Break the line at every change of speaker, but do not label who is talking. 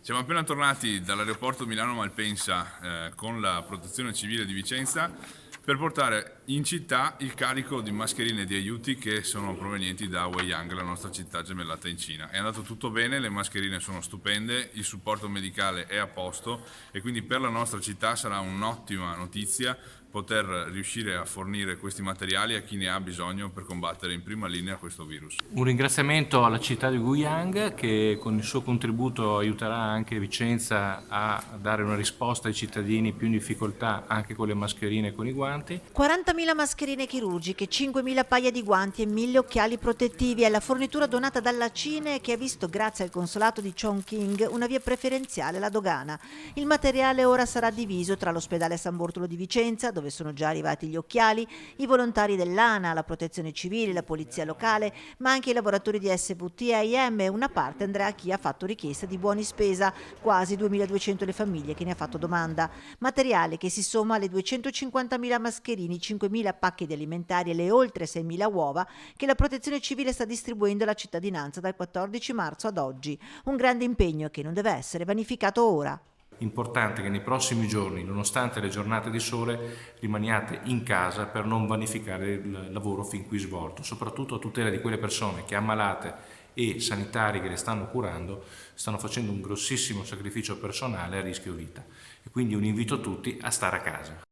Siamo appena tornati dall'aeroporto Milano-Malpensa con la Protezione Civile di Vicenza per portare in città il carico di mascherine e di aiuti che sono provenienti da Weiyang, la nostra città gemellata in Cina. È andato tutto bene, le mascherine sono stupende, il supporto medicale è a posto e quindi per la nostra città sarà un'ottima notizia poter riuscire a fornire questi materiali a chi ne ha bisogno per combattere in prima linea questo virus.
Un ringraziamento alla città di Guiyang che con il suo contributo aiuterà anche Vicenza a dare una risposta ai cittadini più in difficoltà anche con le mascherine e con i guanti.
40.000 mascherine chirurgiche, 5.000 paia di guanti e 1.000 occhiali protettivi è la fornitura donata dalla Cina e che ha visto, grazie al consolato di Chongqing, una via preferenziale alla dogana. Il materiale ora sarà diviso tra l'ospedale San Bortolo di Vicenza, dove sono già arrivati gli occhiali, i volontari dell'ANA, la protezione civile, la polizia locale, ma anche i lavoratori di SVT e AIM e una parte andrà a chi ha fatto richiesta di buoni spesa, quasi 2.200 le famiglie che ne ha fatto domanda. Materiale che si somma alle 250.000 mascherine, 5.000 pacchi di alimentari e le oltre 6.000 uova che la protezione civile sta distribuendo alla cittadinanza dal 14 marzo ad oggi. Un grande impegno che non deve essere vanificato ora.
Importante che nei prossimi giorni, nonostante le giornate di sole, rimaniate in casa per non vanificare il lavoro fin qui svolto, soprattutto a tutela di quelle persone che ammalate e sanitari che le stanno curando stanno facendo un grossissimo sacrificio personale a rischio vita. E quindi un invito a tutti a stare a casa.